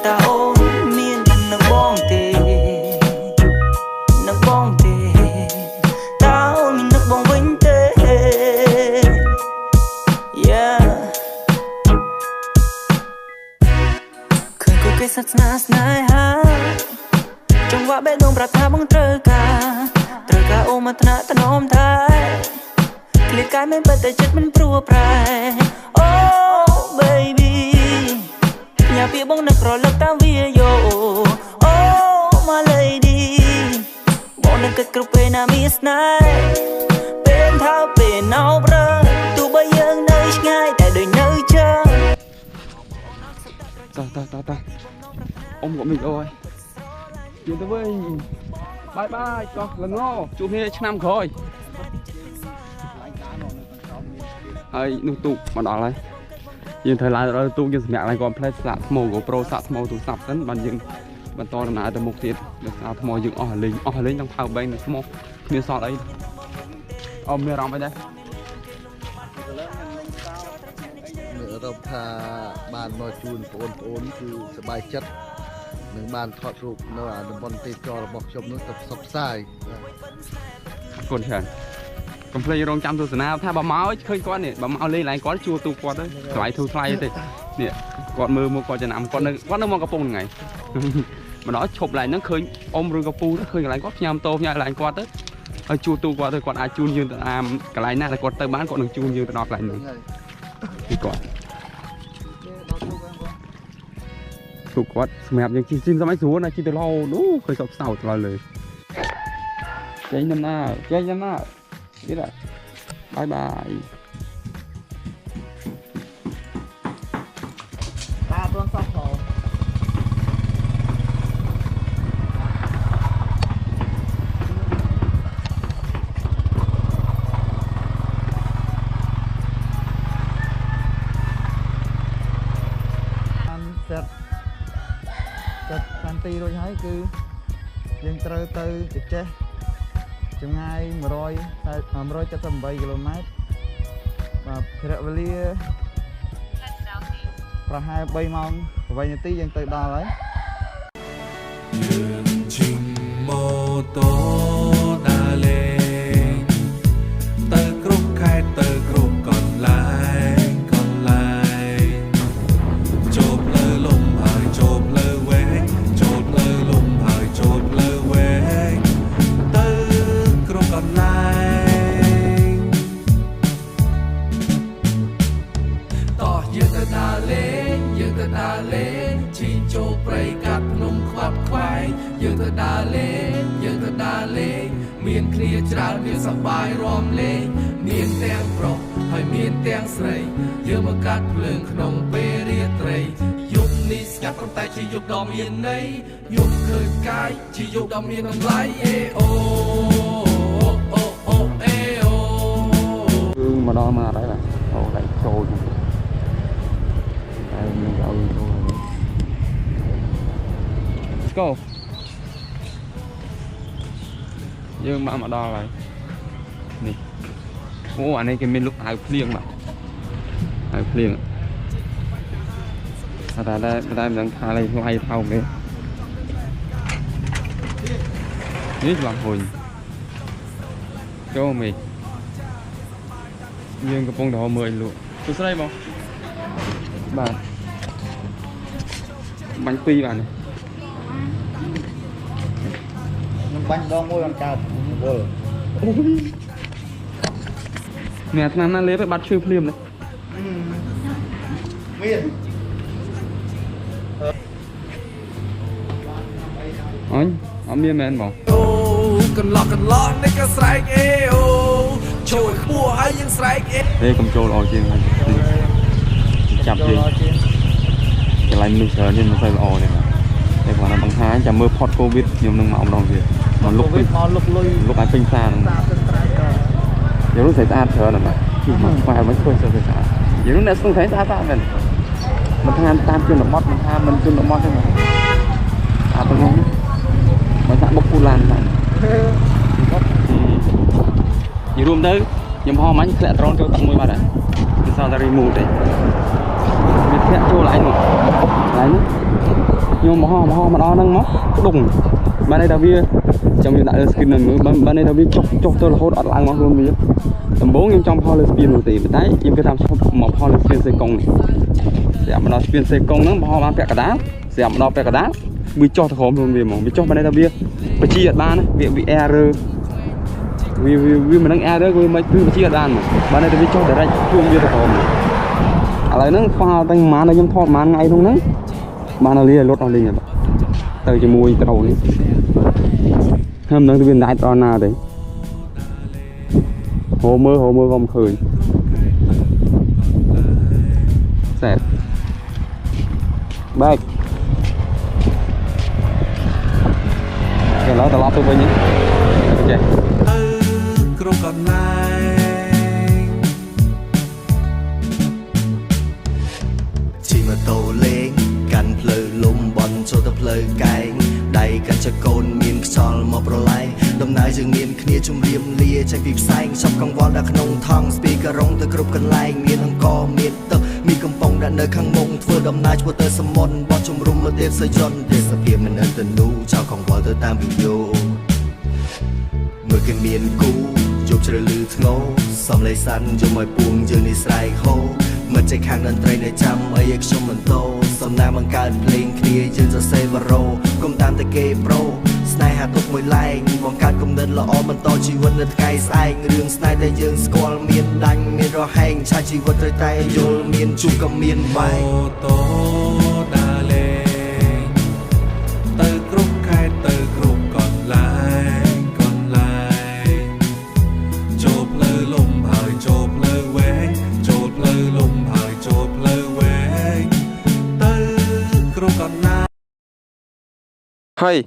តាអូនមាននឹងបងទេនឹងបងទេតើអូនមាននឹកបងវិញទេ Yeah ឃើញគូគេសាសនាស្នេហាចង្វាក់បេះដូងប្រាថ្នាបងត្រូវការអូនមកថ្នាក់ថ្នមថែក្លៀកកាយមិនពិតតែចិត្តមិនព្រោះប្រែអូ baby ញ៉ាំពីបងនឹករលឹកតាមវាយោអូ my lady បងនឹកគិតគ្រប់ពេលណាមានស្នេហ៍ពេលថើពេលណោប្រើទោះបីយើងនៅឆ្ងាយតែដូចនៅចាំតាអ៊ំក៏មិនអើយយល់ទៅវិញបាយចុះល្ងជួបគ្នាឆ្នាំក្រោយហើយនោះទូកមកដល់ហើយយើងត្រូវឡើងដល់ទូកយើងសម្រាប់ឡើងគាត់ផ្លែស្លាកថ្ម GoPro សាក់ថ្មទូរស័ព្ទសិនបានយើងបន្តដំណើរទៅមុខទៀតដោយសារថ្មយើងអស់លេងទាំង power bank និងថ្មគ្មានសល់អីអមមានអារម្មណ៍អីដែរមើលរកថាបានមកជូនបងប្អូនគឺសប្បាយចិត្តនឹងបានថតរូបនៅអាតំបន់ទេសចររបស់ខ្ញុំនោះទៅផ្សព្វផ្សាយអរគុណច្រើនកុំភ្លេចរងចាំទស្សនាថាបើមកឃើញគាត់នេះបើមកលេងឡើងគាត់ជួទូគាត់ទៅថ្លៃធូរថ្លៃទេនេះគាត់មើលមកគាត់ចំណាំគាត់នៅមកកំពង់ថ្ងៃម្ដងឈប់ឡើងហ្នឹងឃើញអ៊ំឬកពូទៅឃើញកន្លែងគាត់ផ្ញើម៉ូតូផ្ញើកន្លែងគាត់ទៅហើយជួទូគាត់ទៅគាត់អាចជូនយើងទៅអាកន្លែងណាដែលគាត់ទៅបានគាត់នឹងជូនយើងទៅដល់កន្លែងនោះពីគាត់ទូគាត់សម្រាប់យើងជិះសម័យស្រួលណាជិះទៅឡូនោះឃើញសោកសៅទៅលើចេញដំណើរទៀតបាយបាយតាទន់សោះផង ទីរួចហើយគឺយើងត្រូវទៅចេះចម្ងាយ178គីឡូម៉ែត្របាទរយៈវេលាប្រហែល3ម៉ោង8នាទីយើងទៅដល់ហើយ យើងជិះម៉ូតូដើរលេងទៅគ្រប់ខេត្តទៅគ្រប់កន្លែងចូលផ្លូវលំហើយចូលផ្លូវវែងចូលផ្លូវលំហើយចូលផ្លូវវែងទៅគ្រប់កន្លែងតោះយើងទៅដើរលេងជិះចូលព្រៃកាត់ភ្នំខ្វាត់ខ្វែងយើងទៅដើរលេងមានគ្នាច្រើនមានសប្បាយរំលេងមានទាំងប្រុសហើយមានទាំងស្រីយើងមកកាត់ភ្លើងក្នុងពេលរាត្រីយប់នេះស្ងាត់ប៉ុន្តែជាយប់ដ៏មានន័យយប់ឃើញកាយជាយប់ដ៏មានតម្លៃអេអូអេអូគឺមកដល់មកអត់ហើយបាទអូដៃចូលតែមិនឲ្យចូល Let's go យើងមកដល់ហើយនេះអូអានេះគេមានលុបអាវភ្លៀងបាទអាវភ្លៀងតែមិនដឹងថាលេខខ្លួនឯងថោកទេនេះឆ្លងហុញចូលមេយើងកំពុងតែមើលលក់សួស្ដីបងបាទបាញ់ពីរបាទនេះ បាញ់ដងមួយបានកើតវល់ អ្នកឆ្នាំណាលេបបាត់ឈឺភ្លាមនេះមានអញអត់មានមែនបង អូកន្លក់នេះក៏ស្រែកអេអូជួយខ្ពស់ហើយយើងស្រែកអេ ទេកុំចូលល្អជាងហើយចាប់យើងកន្លែងនេះច្រើននេះមិនសូវល្អទេបាទតែគាត់ថាបង្ហាញចាំមើលផុតកូវីដខ្ញុំនឹងមកម្ដងទៀតមកលុកពីមកលុកលុយលុកឲ្យពេញផ្សារហ្នឹងយើងรู้สึกស្អាតច្រើនណាស់គឺមកខ្វែមិនឃើញស្អាតស្អាតយើងនោះអ្នកស្ទង់ស្អាតមែនមិនថាតាមជនបទមិនថាមិនជនបទទេអាប់ហ្នឹងមិនថាបុកគូឡានហ្នឹងនិយាយរួមទៅខ្ញុំហោះមាញ់ធ្លាក់ដ្រូនចូលទឹកមួយបាត់ហើយមិនសល់តែរីម៉ូតទេវាធ្លាក់ចូលឡើងនោះខ្ញុំមកហោះមកដល់ហ្នឹងមកក្ដុងបានន័យថាវាចាំវាដាក់លើ skin នឹងមើលបានន័យថាវាចុះទៅរហូតអត់ឡើងមកខ្លួនវាដំបូងខ្ញុំចង់ផុសលើ skin នោះទេប៉ុន្តែខ្ញុំគិតថាមកផុសលើ skin សេកុងនេះស្រាប់មកដល់ skin សេកុងហ្នឹងផុសបានពាក់កណ្ដាលស្រាប់មកដល់ពាក់កណ្ដាលវាចុះទៅក្រោមខ្លួនវាហ្មងវាចុះបានន័យថាវាបជាអត់បានវា error វាមិននឹង error វាមិនគឺបជាអត់បានហ្មងបានន័យថាវាចុះ direct ខ្លួនវាទៅក្រោមឥឡូវហ្នឹងផុសតែប្រហែលខ្ញុំថតប្រហែលថ្ងៃហ្នឹងបានលាលុតអស់លេងទៅជាមួយក្រូននេះខ្ញុំនឹងទៅវាដាច់ដល់ណាទេហូមើលក៏មិនឃើញសែតបែកឥឡូវត្រឡប់ទៅវិញនេះចេះគ្រប់កន្លែងជិះម៉ូតូលេងកាន់ផ្លូវលំបន់ចូលទៅផ្លូវកែងដៃកាច់ចកូនមានខ្យល់មកប្រឡែងដំណើរយើងមានគ្នាជំរាមលាចេញពីផ្សែងសពកង្វល់ដល់ក្នុងថងស្ពីការ៉ុងទៅគ្រប់កន្លែងមានអង្គមានទឹកមានកំប៉ុងដាក់នៅខាងមុខធ្វើដំណើរឆ្ពោះទៅសមុទ្របោះជំរុំលើទេពសយន្តទេសភាពមិននៅទៅនូចោលកង្វល់ទៅតាមវីដេអូមើលគេមានគូជប់ជ្រៅលឺធ្ងោសំឡេងសាន់យកមកពួងយើងនេះស្រែកហូមិនចេះខាងតន្ត្រីនៅចាំអីឲ្យខ្ញុំមិនតោសំណាងបង្កើតភ្លេងគ្នាយើងសរសេរបារ៉ូគុំតាមតែគេប្រូស្នេហាទុកមួយឡែងបង្កើតគំនិតល្អបន្តជីវិតនៅថ្ងៃស្អែករឿងស្នេហ៍ដែលយើងស្គាល់មានដាញ់មានរហែងឆាជីវិតត្រូវតែយល់មានជួបក៏មានបែកម៉ូតូដើរលេងទៅគ្រប់ខេត្តទៅគ្រប់កន្លែងចូលផ្លូវលំហើយចូលផ្លូវវែងចូលផ្លូវលំហើយចូលផ្លូវវែងទៅគ្រប់កន្លែង ហើយ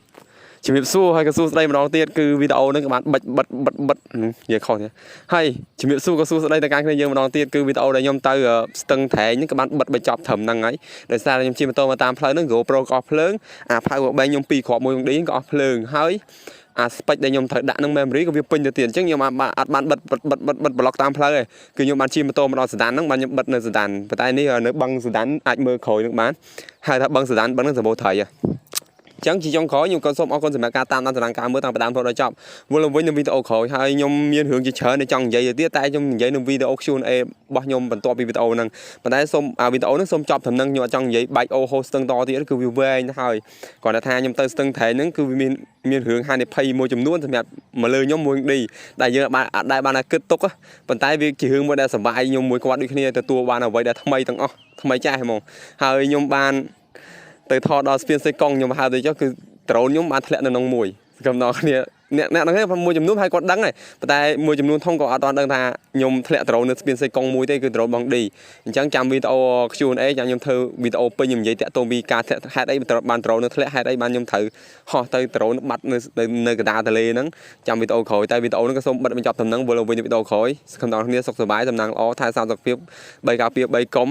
ជំរាបសួរហើយក៏សួស្ដីម្ដងទៀតគឺវីដេអូហ្នឹងក៏បានបិទនិយាយខុសទៀតហើយជំរាបសួរក៏សួស្ដីដល់ការគ្នាយើងម្ដងទៀតគឺវីដេអូដែលខ្ញុំទៅស្ទឹងត្រែងហ្នឹងក៏បានបិទបញ្ចប់ត្រឹមហ្នឹងហើយដោយសារខ្ញុំជិះម៉ូតូមកតាមផ្លូវហ្នឹង GoPro ក៏អស់ភ្លើងអាផៅបបែងខ្ញុំ2គ្រាប់មួយដេញក៏អស់ភ្លើងហើយអាស្ពេចដែលខ្ញុំត្រូវដាក់នឹង memory ក៏វាពេញទៅទៀតអញ្ចឹងខ្ញុំអត់បានបិទប្លុកតាមផ្លូវទេគឺខ្ញុំបានជិះម៉ូតូមកដល់សដានហ្នឹងបានខ្ញុំបិទនៅសដានប៉ុន្តែនេះនៅបឹងសដានអាចមើលក្រោយនឹងបានហៅថាបឹងសដានបឹងហ្នឹងសម្បូរត្រីហ៎ចឹងជាចុងក្រោយខ្ញុំក៏សូមអរគុណសម្រាប់ការតាមដានដំណើរការមើលតាំងពីដើមរហូតដល់ចប់វិលវិញនៅវីដេអូក្រោយហើយខ្ញុំមានរឿងជាច្រើនដែលចង់និយាយទៀតតែខ្ញុំនិយាយនៅវីដេអូ Q&A របស់ខ្ញុំបន្ទាប់ពីវីដេអូហ្នឹងប៉ុន្តែសូមវីដេអូហ្នឹងសូមចប់ត្រឹមហ្នឹងខ្ញុំអត់ចង់និយាយបែកអូហូស្ទឹងតទៀតគឺវាវែងហើយគាត់ថាខ្ញុំទៅស្ទឹងត្រែងហ្នឹងគឺវាមានរឿងហានិភ័យមួយចំនួនសម្រាប់មកលើខ្ញុំមួយឌីដែលយើងអាចបានគិតទុកប៉ុន្តែវាជារឿងមួយដែលសម្រាប់ខ្ញុំមួយគាត់ដូចគ្នាទទួលបានអ្វីដែលថ្មីទាំងអស់ថ្មីចាស់ហ្មងហើយខ្ញុំបានទៅថតដល់ស្ពានសេកុងខ្ញុំហៅទៅចុះគឺដ្រូនខ្ញុំបានធ្លាក់នៅក្នុងមួយកំណត់គ្នាអ្នកហ្នឹងមួយចំនួនហើយគាត់ដឹងដែរប៉ុន្តែមួយចំនួនធំក៏អត់ដឹងថាខ្ញុំធ្លាក់ដ្រូននៅស្ពានសេកុងមួយទេគឺដ្រូនបងឌីអញ្ចឹងចាំវីដេអូ Q&A ចាំខ្ញុំធ្វើវីដេអូពេញខ្ញុំនិយាយតាក់ទងពីការធ្លាក់ហេតុអីបានដ្រូននៅធ្លាក់ហេតុអីបានខ្ញុំត្រូវហោះទៅដ្រូនបាត់នៅកណ្ដាលទន្លេហ្នឹងចាំវីដេអូក្រោយតែវីដេអូហ្នឹងក៏សូមបិទបញ្ចប់ដំណឹងវិលវិញវីដេអូក្រោយសូមដល់គ្នាសុខសប្បាយសំណាងល្អថែសាមសុខភាព3ការពារ3កុំ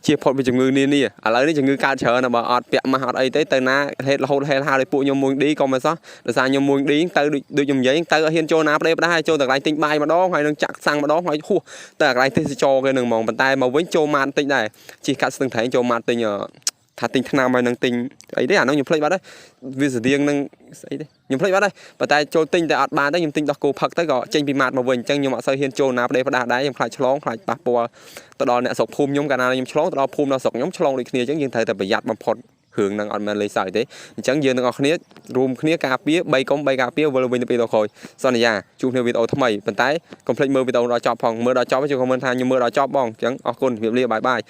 ជៀសផុតពីជំងឺនានាឥឡូវនេះជំងឺកើតច្រើនបើអត់ពាក់ម៉ាស់អត់អីទេទៅណាហេតុរហូតហេតុហាលឲ្យពួកខ្ញុំមួយឌីក៏មិនសោះដោយសារខ្ញុំមួយឌីទៅដូចខ្ញុំនិយាយទៅហ៊ានចូលណាផ្ដេផ្ដាស់ចូលតែកន្លែងទិញបាយម្ដងហើយនឹងចាក់សាំងម្ដងហើយហួសតែកន្លែងទេសចរគេនឹងហ្មងប៉ុន្តែមកវិញចូលម៉ាតទិញដែរជិះកាត់ស្ទឹងត្រែងចូលម៉ាតទិញថាទិញថ្នាំហើយនឹងទិញអីទេអានោះខ្ញុំភ្លេចបាត់ហើយវាស្តៀងនឹងស្អីទេខ្ញុំភ្លេចបាត់ហើយប៉ុន្តែចូលទិញតែអត់បានទេខ្ញុំទិញដោះគោផឹកទៅក៏ចេញពីម៉ាតមកវិញអញ្ចឹងខ្ញុំអត់សូវហ៊ានចូលណាផ្ដេផ្ដាស់ដែរខ្ញុំខ្លាចឆ្លងខ្លាចប៉ះពាល់ទៅដល់អ្នកស្រុកភូមិខ្ញុំកាលណាខ្ញុំឆ្លងទៅដល់ភូមិដល់ស្រុកខ្ញុំឆ្លងដូចគ្នាអញ្ចឹងយើងត្រូវតែប្រយ័ត្នបំផុតរឿងហ្នឹងអត់មែនលេងសើចទេអញ្ចឹងយើងទាំងអស់គ្នារួមគ្នាការពារ3កុំ3ការពារវិលវិញទៅពីដល់ក្រោយសន្យាជួបគ្នាវីដេអូថ្មីប៉ុន្តែកុំភ្លេចមើលវីដេអូដល់ចប់ផងមើលដល់ចប់ជួយខមមិនថាខ្ញុំមើលដល់ចប់បងអញ្ចឹងអរគុណជម្រាបលាបាយ